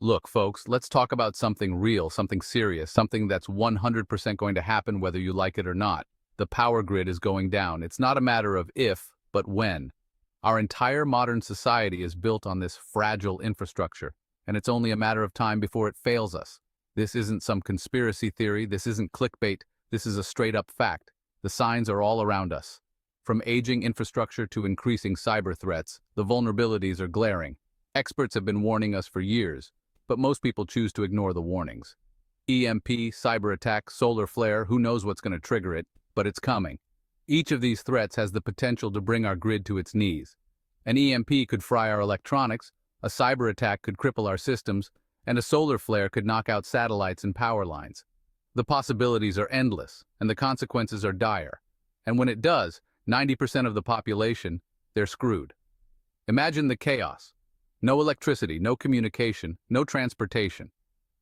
Look, folks, let's talk about something real, something serious, something that's 100% going to happen whether you like it or not. The power grid is going down. It's not a matter of if, but when. Our entire modern society is built on this fragile infrastructure, and it's only a matter of time before it fails us. This isn't some conspiracy theory, this isn't clickbait, this is a straight-up fact. The signs are all around us. From aging infrastructure to increasing cyber threats, the vulnerabilities are glaring. Experts have been warning us for years, but most people choose to ignore the warnings. EMP, cyber attack, solar flare, who knows what's going to trigger it, but it's coming. Each of these threats has the potential to bring our grid to its knees. An EMP could fry our electronics, a cyber attack could cripple our systems, and a solar flare could knock out satellites and power lines. The possibilities are endless, and the consequences are dire. And when it does, 90% of the population, they're screwed. Imagine the chaos. No electricity, no communication, no transportation.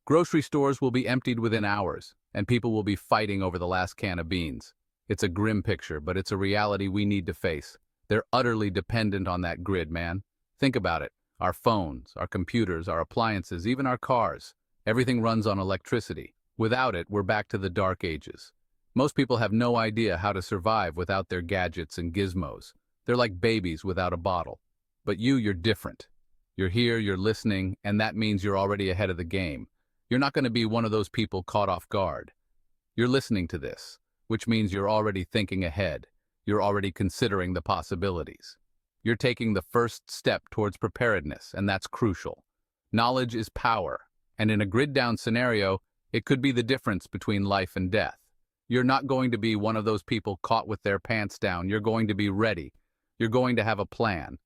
Grocery stores will be emptied within hours, and people will be fighting over the last can of beans. It's a grim picture, but it's a reality we need to face. They're utterly dependent on that grid, man. Think about it. Our phones, our computers, our appliances, even our cars. Everything runs on electricity. Without it, we're back to the dark ages. Most people have no idea how to survive without their gadgets and gizmos. They're like babies without a bottle. But you're different. You're here, you're listening, and that means you're already ahead of the game. You're not going to be one of those people caught off guard. You're listening to this, which means you're already thinking ahead. You're already considering the possibilities. You're taking the first step towards preparedness, and that's crucial. Knowledge is power, and in a grid-down scenario, it could be the difference between life and death. You're not going to be one of those people caught with their pants down. You're going to be ready. You're going to have a plan.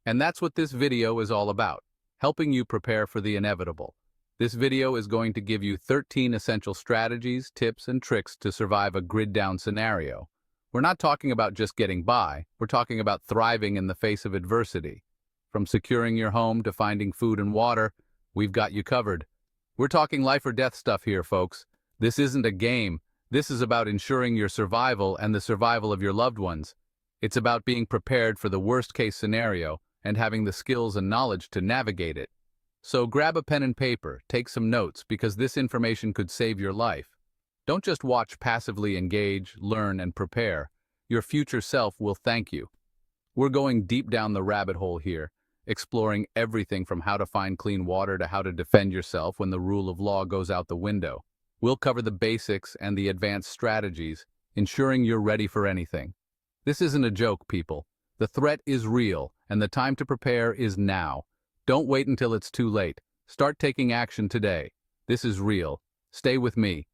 And that's what this video is all about, helping you prepare for the inevitable. This video is going to give you 13 essential strategies, tips, and tricks to survive a grid-down scenario. We're not talking about just getting by, we're talking about thriving in the face of adversity. From securing your home to finding food and water, we've got you covered. We're talking life or death stuff here, folks. This isn't a game. This is about ensuring your survival and the survival of your loved ones. It's about being prepared for the worst-case scenario and having the skills and knowledge to navigate it. So grab a pen and paper, take some notes, because this information could save your life. Don't just watch, passively engage, learn, and prepare. Your future self will thank you. We're going deep down the rabbit hole here, exploring everything from how to find clean water to how to defend yourself when the rule of law goes out the window. We'll cover the basics and the advanced strategies, ensuring you're ready for anything. This isn't a joke, people. The threat is real, and the time to prepare is now. Don't wait until it's too late. Start taking action today. This is real. Stay with me.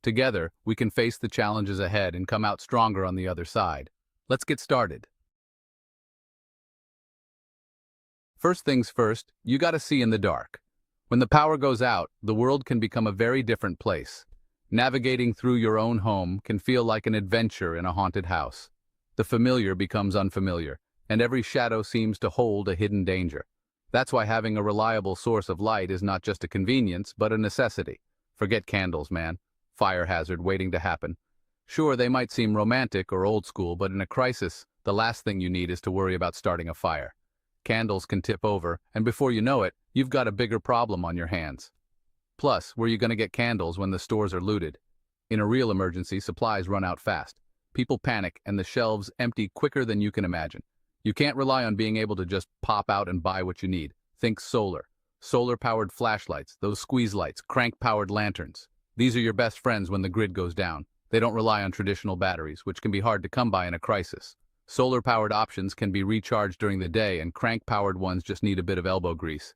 Together, we can face the challenges ahead and come out stronger on the other side. Let's get started. First things first, you gotta see in the dark. When the power goes out, the world can become a very different place. Navigating through your own home can feel like an adventure in a haunted house. The familiar becomes unfamiliar, and every shadow seems to hold a hidden danger. That's why having a reliable source of light is not just a convenience, but a necessity. Forget candles, man. Fire hazard waiting to happen. Sure, they might seem romantic or old school, but in a crisis, the last thing you need is to worry about starting a fire. Candles can tip over, and before you know it, you've got a bigger problem on your hands. Plus, where are you going to get candles when the stores are looted? In a real emergency, supplies run out fast. People panic, and the shelves empty quicker than you can imagine. You can't rely on being able to just pop out and buy what you need. Think solar. Solar-powered flashlights, those squeeze lights, crank-powered lanterns. These are your best friends when the grid goes down. They don't rely on traditional batteries, which can be hard to come by in a crisis. Solar-powered options can be recharged during the day, and crank-powered ones just need a bit of elbow grease.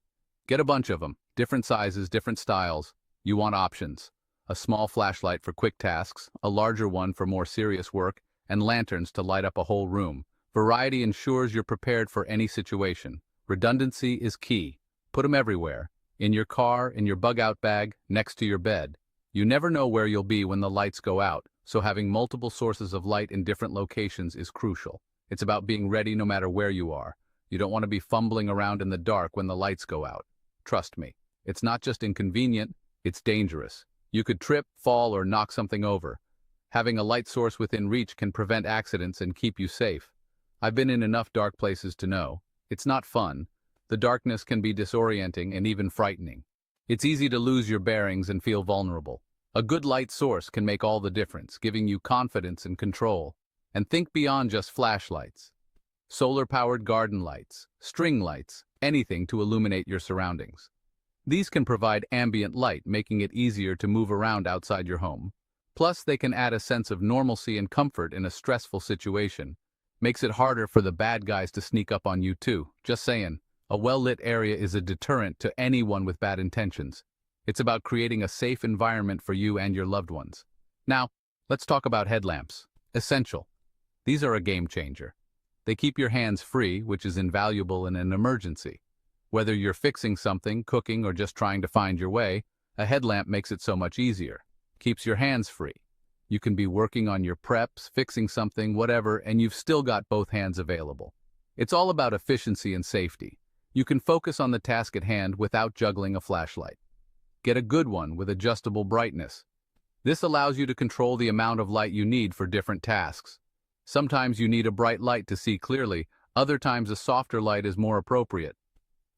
Get a bunch of them. Different sizes, different styles. You want options. A small flashlight for quick tasks, a larger one for more serious work, and lanterns to light up a whole room. Variety ensures you're prepared for any situation. Redundancy is key. Put them everywhere. In your car, in your bug-out bag, next to your bed. You never know where you'll be when the lights go out, so having multiple sources of light in different locations is crucial. It's about being ready no matter where you are. You don't want to be fumbling around in the dark when the lights go out. Trust me, it's not just inconvenient, it's dangerous. You could trip, fall, or knock something over. Having a light source within reach can prevent accidents and keep you safe. I've been in enough dark places to know. It's not fun. The darkness can be disorienting and even frightening. It's easy to lose your bearings and feel vulnerable. A good light source can make all the difference, giving you confidence and control. And think beyond just flashlights. Solar-powered garden lights, string lights, anything to illuminate your surroundings. These can provide ambient light, making it easier to move around outside your home. Plus, they can add a sense of normalcy and comfort in a stressful situation. Makes it harder for the bad guys to sneak up on you too. Just saying, a well-lit area is a deterrent to anyone with bad intentions. It's about creating a safe environment for you and your loved ones. Now, let's talk about headlamps. Essential. These are a game changer. They keep your hands free, which is invaluable in an emergency. Whether you're fixing something, cooking, or just trying to find your way, a headlamp makes it so much easier. Keeps your hands free. You can be working on your preps, fixing something, whatever, and you've still got both hands available. It's all about efficiency and safety. You can focus on the task at hand without juggling a flashlight. Get a good one with adjustable brightness. This allows you to control the amount of light you need for different tasks. Sometimes you need a bright light to see clearly, other times a softer light is more appropriate.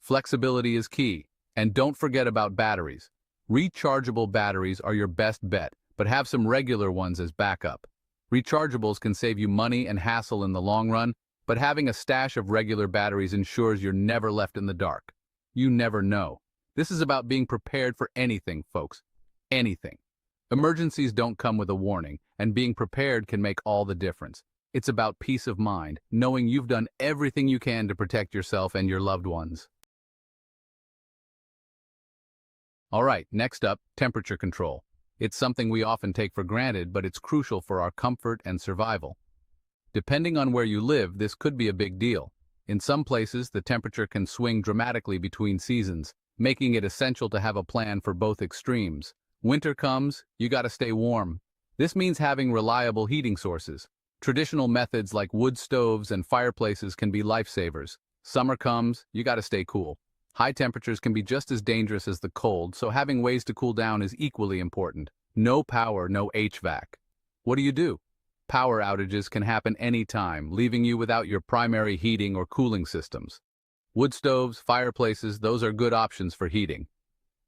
Flexibility is key, and don't forget about batteries. Rechargeable batteries are your best bet, but have some regular ones as backup. Rechargeables can save you money and hassle in the long run, but having a stash of regular batteries ensures you're never left in the dark. You never know. This is about being prepared for anything, folks. Anything. Emergencies don't come with a warning, and being prepared can make all the difference. It's about peace of mind, knowing you've done everything you can to protect yourself and your loved ones. All right, next up, temperature control. It's something we often take for granted, but it's crucial for our comfort and survival. Depending on where you live, this could be a big deal. In some places, the temperature can swing dramatically between seasons, making it essential to have a plan for both extremes. Winter comes, you gotta stay warm. This means having reliable heating sources. Traditional methods like wood stoves and fireplaces can be lifesavers. Summer comes, you gotta stay cool. High temperatures can be just as dangerous as the cold, so having ways to cool down is equally important. No power, no HVAC. What do? Power outages can happen anytime, leaving you without your primary heating or cooling systems. Wood stoves, fireplaces, those are good options for heating.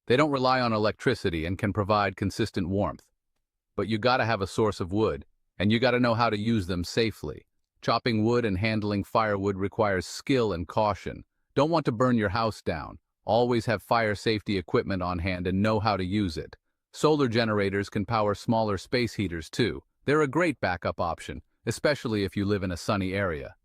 They don't rely on electricity and can provide consistent warmth. But you gotta have a source of wood, and you gotta know how to use them safely. Chopping wood and handling firewood requires skill and caution. Don't want to burn your house down. Always have fire safety equipment on hand and know how to use it. Solar generators can power smaller space heaters too. They're a great backup option, especially if you live in a sunny area.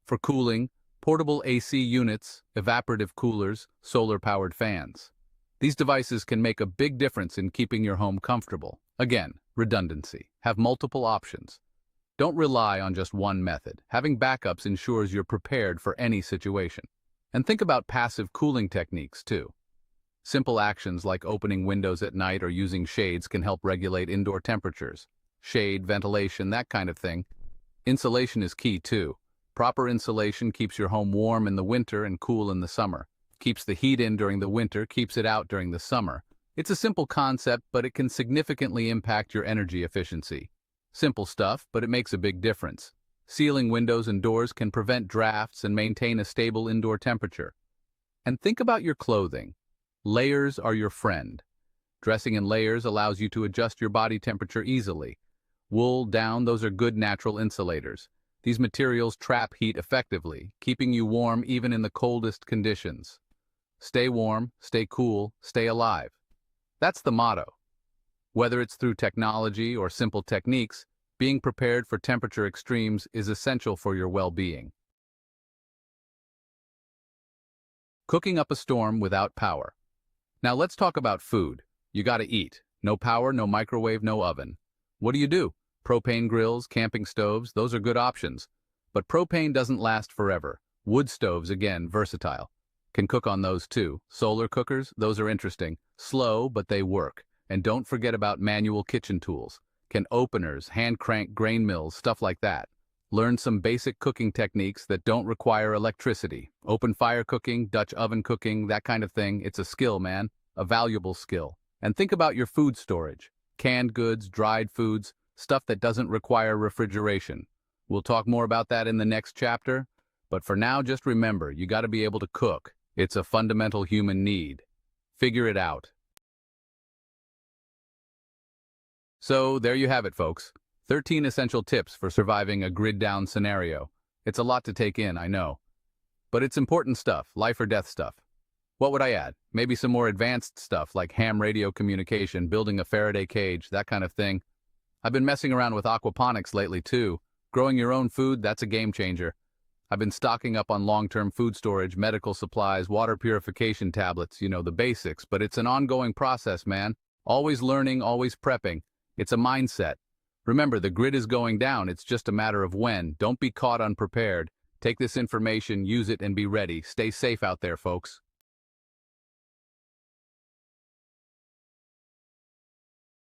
For cooling, portable AC units, evaporative coolers, solar-powered fans. These devices can make a big difference in keeping your home comfortable. Again, redundancy. Have multiple options. Don't rely on just one method. Having backups ensures you're prepared for any situation. And think about passive cooling techniques too. Simple actions like opening windows at night or using shades can help regulate indoor temperatures. Shade, ventilation, that kind of thing. Insulation is key too. Proper insulation keeps your home warm in the winter and cool in the summer. Keeps the heat in during the winter, keeps it out during the summer. It's a simple concept, but it can significantly impact your energy efficiency. Simple stuff, but it makes a big difference. Sealing windows and doors can prevent drafts and maintain a stable indoor temperature. And think about your clothing. Layers are your friend. Dressing in layers allows you to adjust your body temperature easily. Wool, down, those are good natural insulators. These materials trap heat effectively, keeping you warm even in the coldest conditions. Stay warm, stay cool, stay alive. That's the motto. Whether it's through technology or simple techniques, being prepared for temperature extremes is essential for your well-being. Cooking up a storm without power. Now let's talk about food. You gotta eat. No power, no microwave, no oven. What do? Propane grills, camping stoves, those are good options. But propane doesn't last forever. Wood stoves, again, versatile. Can cook on those too. Solar cookers, those are interesting. Slow, but they work. And don't forget about manual kitchen tools. Can openers, hand crank grain mills, stuff like that. Learn some basic cooking techniques that don't require electricity. Open fire cooking, Dutch oven cooking, that kind of thing. It's a skill, man. A valuable skill. And think about your food storage. Canned goods, dried foods, stuff that doesn't require refrigeration. We'll talk more about that in the next chapter. But for now, just remember, you gotta be able to cook. It's a fundamental human need. Figure it out. So there you have it, folks. 13 essential tips for surviving a grid-down scenario. It's a lot to take in, I know. But it's important stuff, life or death stuff. What would I add? Maybe some more advanced stuff like ham radio communication, building a Faraday cage, that kind of thing. I've been messing around with aquaponics lately too. Growing your own food, that's a game changer. I've been stocking up on long-term food storage, medical supplies, water purification tablets, the basics, but it's an ongoing process, man. Always learning, always prepping. It's a mindset. Remember, the grid is going down, it's just a matter of when. Don't be caught unprepared. Take this information, use it, and be ready. Stay safe out there, folks.